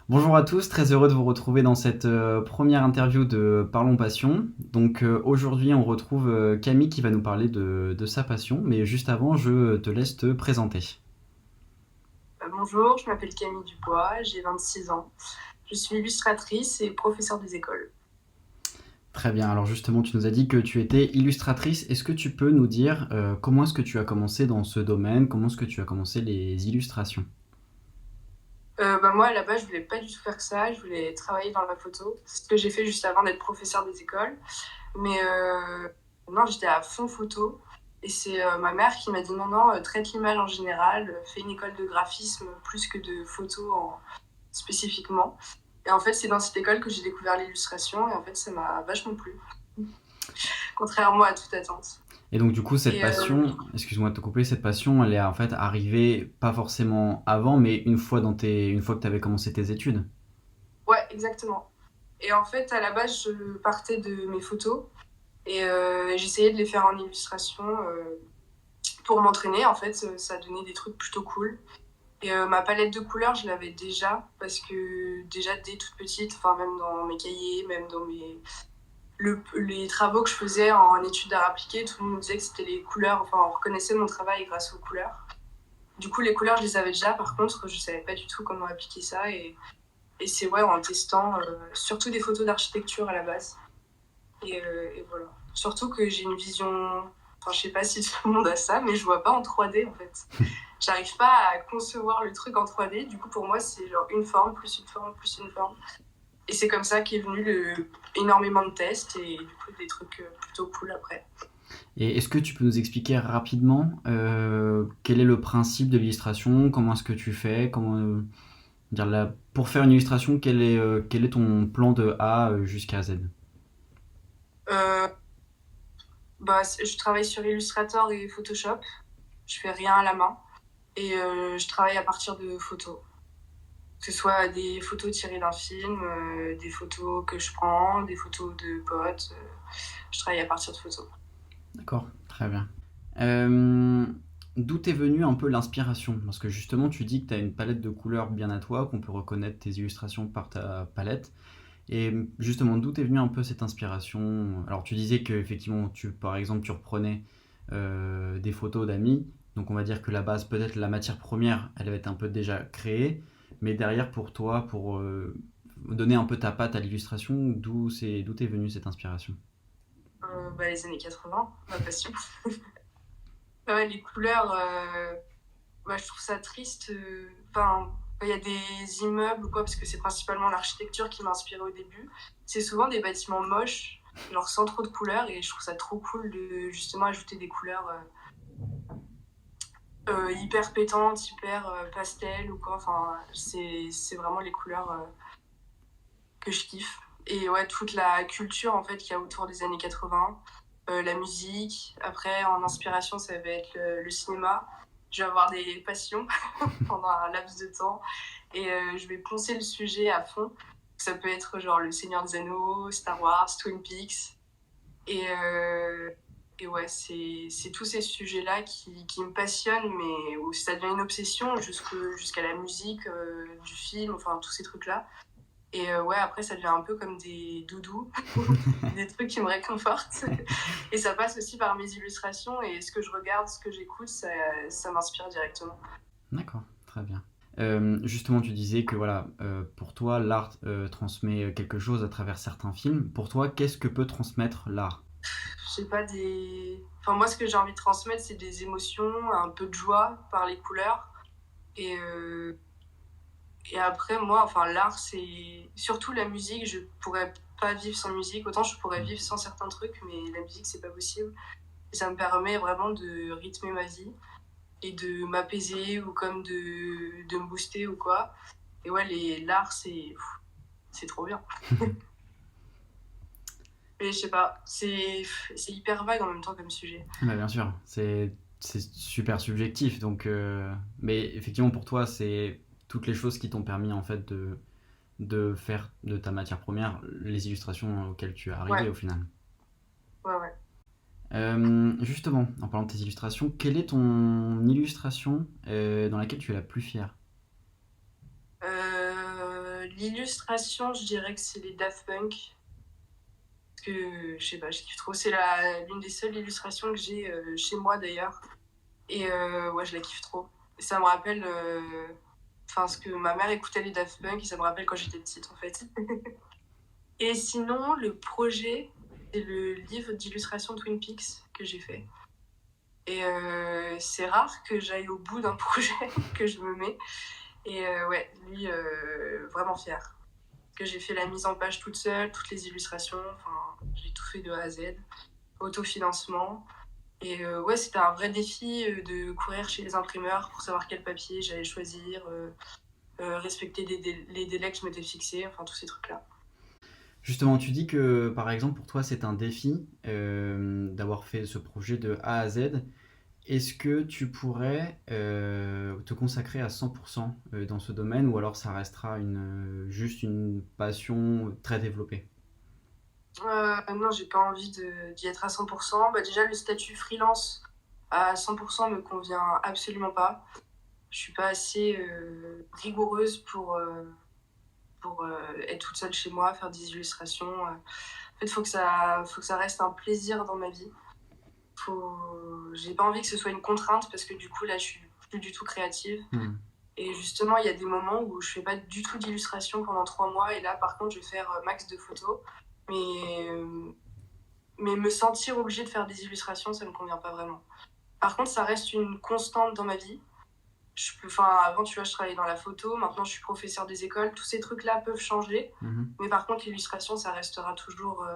Bonjour à tous, très heureux de vous retrouver dans cette première interview de Parlons Passion. Donc aujourd'hui on retrouve Camille qui va nous parler de sa passion, mais juste avant je te laisse te présenter. Bonjour, je m'appelle Camille Dubois, j'ai 26 ans. Je suis illustratrice et professeure des écoles. Très bien, alors justement tu nous as dit que tu étais illustratrice. Est-ce que tu peux nous dire comment est-ce que tu as commencé dans ce domaine, comment est-ce que tu as commencé les illustrations? Moi, à la base, je voulais pas du tout faire ça. Je voulais travailler dans la photo. C'est ce que j'ai fait juste avant d'être professeure des écoles. Mais non, j'étais à fond photo. Et c'est ma mère qui m'a dit non, non, traite l'image en général, fais une école de graphisme plus que de photo spécifiquement. Et en fait, c'est dans cette école que j'ai découvert l'illustration. Et en fait, ça m'a vachement plu, contrairement à toute attente. Et donc du coup cette Et passion, excuse-moi de te couper, cette passion elle est en fait arrivée pas forcément avant, mais une fois que tu avais commencé tes études. ouais, exactement. Et en fait, à la base, je partais de mes photos et j'essayais de les faire en illustration pour m'entraîner. En fait, ça donnait des trucs plutôt cool. Et ma palette de couleurs, je l'avais déjà parce que déjà dès toute petite, enfin même dans mes cahiers, même dans les travaux que je faisais en études d'art appliqué, tout le monde me disait que c'était les couleurs. Enfin, on reconnaissait mon travail grâce aux couleurs. Du coup, les couleurs, je les avais déjà. Par contre, je savais pas du tout comment appliquer ça et c'est ouais en testant surtout des photos d'architecture à la base. Et voilà. Surtout que j'ai une vision. Enfin, je sais pas si tout le monde a ça, mais je vois pas en 3D en fait. J'arrive pas à concevoir le truc en 3D. Du coup, pour moi, c'est genre une forme, plus une forme, plus une forme. Et c'est comme ça qu'est venu énormément de tests et du coup des trucs plutôt cool après. Et est-ce que tu peux nous expliquer rapidement quel est le principe de l'illustration? Comment est-ce que tu fais? Pour faire une illustration, quel est ton plan de A jusqu'à Z? Euh, je travaille sur Illustrator et Photoshop. Je fais rien à la main. Et je travaille à partir de photos. Que ce soit des photos tirées d'un film, des photos que je prends, des photos de potes. Je travaille à partir de photos. D'accord, très bien. Euh, D'où est venue un peu l'inspiration? Parce que justement, tu dis que tu as une palette de couleurs bien à toi, qu'on peut reconnaître tes illustrations par ta palette. Et justement, d'où est venue un peu cette inspiration? Alors, tu disais que effectivement, par exemple, tu reprenais des photos d'amis. Donc, on va dire que la base, peut-être la matière première, elle va être un peu déjà créée. Mais derrière, pour toi, pour donner un peu ta patte à l'illustration, d'où est venue cette inspiration? Les années 80, ma passion. Ouais, les couleurs, je trouve ça triste. Enfin, il y a des immeubles ou quoi, parce que c'est principalement l'architecture qui m'a inspirée au début. C'est souvent des bâtiments moches, genre sans trop de couleurs, et je trouve ça trop cool de justement ajouter des couleurs hyper pétantes, hyper pastel ou quoi. Enfin, c'est vraiment les couleurs que je kiffe. Et ouais, toute la culture en fait qu'il y a autour des années 80, la musique. Après, en inspiration, ça va être le cinéma. Je vais avoir des passions pendant un laps de temps et je vais poncer le sujet à fond. Ça peut être genre Le Seigneur des Anneaux, Star Wars, Twin Peaks. Et, euh, et ouais, c'est tous ces sujets-là qui me passionnent, mais où ça devient une obsession jusqu'à la musique du film, enfin tous ces trucs-là. Et ouais, après, ça devient un peu comme des doudous, des trucs qui me réconfortent. Et ça passe aussi par mes illustrations et ce que je regarde, ce que j'écoute, ça m'inspire directement. D'accord, très bien. Justement, tu disais que voilà, pour toi, l'art transmet quelque chose à travers certains films. Pour toi, qu'est-ce que peut transmettre l'art? Je sais pas, des. Enfin, moi, ce que j'ai envie de transmettre, c'est des émotions, un peu de joie par les couleurs. Et, et après, moi, enfin, l'art, c'est surtout la musique. Je pourrais pas vivre sans musique. Autant je pourrais vivre sans certains trucs, mais la musique, c'est pas possible. Et ça me permet vraiment de rythmer ma vie et de m'apaiser ou comme de me booster ou quoi. Et ouais, l'art, c'est trop bien. Mais je sais pas, c'est hyper vague en même temps comme sujet. Bah, bien sûr, c'est super subjectif. Donc, mais effectivement, pour toi, c'est toutes les choses qui t'ont permis en fait de faire de ta matière première les illustrations auxquelles tu es arrivé Ouais, au final. ouais, ouais. Justement, en parlant de tes illustrations, quelle est ton illustration dans laquelle tu es la plus fière? L'illustration, je dirais que c'est les Daft Punk. Parce que, je sais pas, je kiffe trop. C'est l'une des seules illustrations que j'ai chez moi d'ailleurs. Et ouais, je la kiffe trop. Et ça me rappelle ce que ma mère écoutait les Daft Punk et ça me rappelle quand j'étais petite en fait. Et sinon, le projet, c'est le livre d'illustration Twin Peaks que j'ai fait. Et c'est rare que j'aille au bout d'un projet que je me mets. Et ouais, lui, vraiment fier. Parce que j'ai fait la mise en page toute seule, toutes les illustrations, enfin, j'ai tout fait de A à Z. Autofinancement. Et ouais, c'était un vrai défi de courir chez les imprimeurs pour savoir quel papier j'allais choisir, respecter les délais que je m'étais fixés, enfin tous ces trucs-là. Justement, tu dis que par exemple pour toi c'est un défi d'avoir fait ce projet de A à Z. Est-ce que tu pourrais te consacrer à 100% dans ce domaine ou alors ça restera juste une passion très développée? Non, j'ai pas envie d'y être à 100%. Bah, déjà, le statut freelance à 100% me convient absolument pas. Je suis pas assez rigoureuse pour être toute seule chez moi, faire des illustrations. En fait, faut que ça reste un plaisir dans ma vie. J'ai pas envie que ce soit une contrainte parce que du coup, là, je suis plus du tout créative. Et justement, il y a des moments où je fais pas du tout d'illustration pendant 3 mois. Et là, par contre, je vais faire max de photos. Mais, mais me sentir obligée de faire des illustrations, ça me convient pas vraiment. Par contre, ça reste une constante dans ma vie. Avant, tu vois, je travaillais dans la photo. Maintenant, je suis professeur des écoles. Tous ces trucs-là peuvent changer. Mais par contre, l'illustration, ça restera toujours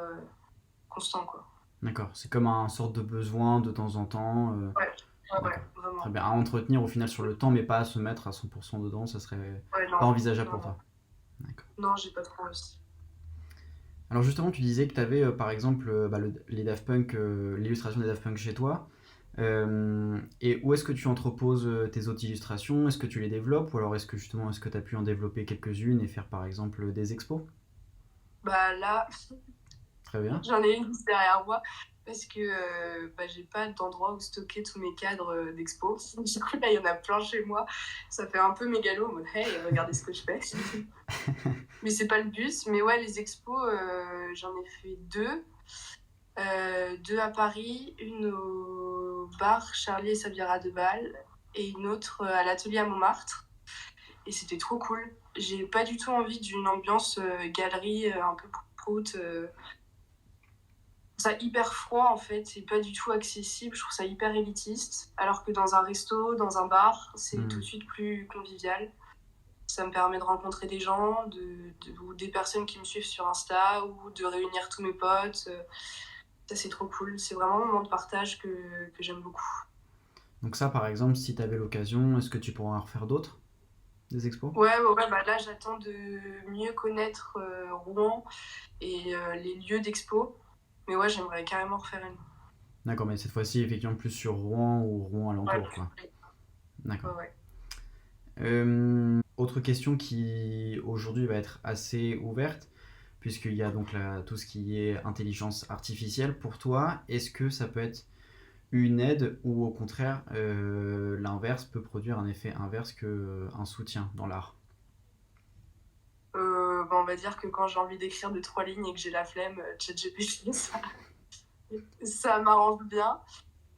constant, quoi. D'accord, c'est comme un sorte de besoin de temps en temps. Ouais, vraiment. Très bien, à entretenir au final sur le temps, mais pas à se mettre à 100% dedans, ça serait pas envisageable pour toi. D'accord. Non, j'ai pas trop aussi. Alors justement, tu disais que tu avais par exemple les Daft Punk, l'illustration des Daft Punk chez toi. Et où est-ce que tu entreposes tes autres illustrations? Est-ce que tu les développes ou alors est-ce que tu as pu en développer quelques-unes et faire par exemple des expos? Bah là, Très bien. j'en ai une derrière moi parce que j'ai pas d'endroit où stocker tous mes cadres d'expo. Du coup, là, il y en a plein chez moi. Ça fait un peu mégalo en mode hey, regardez ce que je fais. Mais c'est pas le but. Mais ouais, les expos, j'en ai fait deux. Deux à Paris, une au bar Charlie et Sabiera de Bâle et une autre à l'atelier à Montmartre. Et c'était trop cool. J'ai pas du tout envie d'une ambiance galerie un peu prout. Ça hyper froid en fait, c'est pas du tout accessible, je trouve ça hyper élitiste. Alors que dans un resto, dans un bar, c'est tout de suite plus convivial. Ça me permet de rencontrer des gens, ou des personnes qui me suivent sur Insta, ou de réunir tous mes potes. Ça c'est trop cool, c'est vraiment un moment de partage que j'aime beaucoup. Donc ça par exemple, si tu avais l'occasion, est-ce que tu pourrais en refaire d'autres? Des expos? Ouais, là j'attends de mieux connaître Rouen et les lieux d'expo. Mais ouais, j'aimerais carrément refaire une. D'accord, mais cette fois-ci, effectivement, plus sur Rouen ou Rouen alentour, quoi. D'accord. Autre question qui aujourd'hui va être assez ouverte, puisqu'il y a donc tout ce qui est intelligence artificielle. Pour toi, est-ce que ça peut être une aide ou au contraire, l'inverse peut produire un effet inverse qu'un soutien dans l'art? On va dire que quand j'ai envie d'écrire de 3 lignes et que j'ai la flemme, ChatGPT, ça m'arrange bien.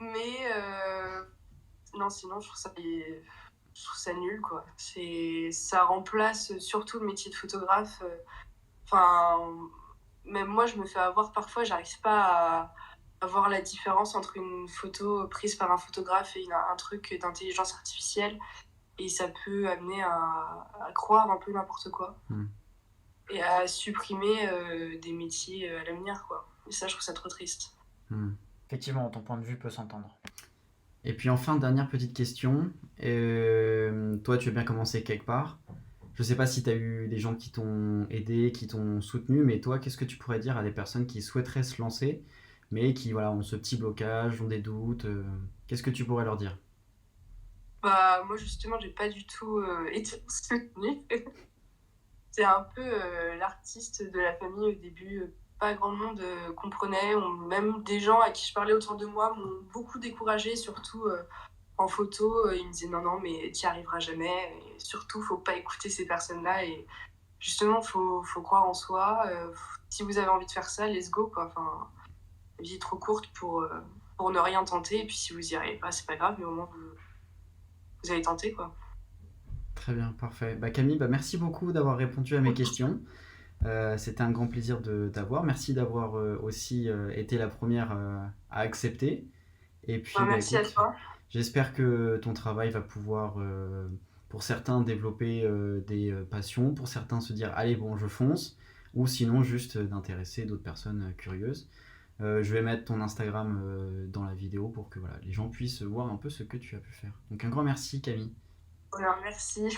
Mais non, sinon, je trouve ça nul, quoi. Ça remplace surtout le métier de photographe. Même moi, je me fais avoir parfois, j'arrive pas à voir la différence entre une photo prise par un photographe et un truc d'intelligence artificielle. Et ça peut amener à croire un peu n'importe quoi. Et à supprimer des métiers à l'avenir, quoi. Et ça, je trouve ça trop triste. Effectivement, ton point de vue peut s'entendre. Et puis enfin, dernière petite question. Toi, tu as bien commencé quelque part. Je ne sais pas si tu as eu des gens qui t'ont aidé, qui t'ont soutenu, mais toi, qu'est-ce que tu pourrais dire à des personnes qui souhaiteraient se lancer, mais qui voilà, ont ce petit blocage, ont des doutes qu'est-ce que tu pourrais leur dire? Moi, justement, j'ai pas du tout été soutenue. C'est un peu l'artiste de la famille au début. Pas grand monde comprenait. Même des gens à qui je parlais autour de moi m'ont beaucoup découragée, surtout en photo. Ils me disaient non, mais t'y arriveras jamais. Et surtout, faut pas écouter ces personnes-là. Et justement, faut croire en soi. Si vous avez envie de faire ça, let's go, quoi. Enfin, la vie est trop courte pour ne rien tenter. Et puis si vous y arrivez pas, c'est pas grave, mais au moins vous avez tenté, quoi. Très bien, parfait. Bah, Camille, bah, merci beaucoup d'avoir répondu à mes questions. C'était un grand plaisir de t'avoir. Merci d'avoir aussi été la première à accepter. Et puis, Bah, bah, merci à écoute, toi. j'espère que ton travail va pouvoir, pour certains, développer des passions, pour certains se dire, allez, bon, je fonce, ou sinon juste d'intéresser d'autres personnes curieuses. Je vais mettre ton Instagram dans la vidéo pour que voilà, les gens puissent voir un peu ce que tu as pu faire. Donc un grand merci Camille. Voilà, merci.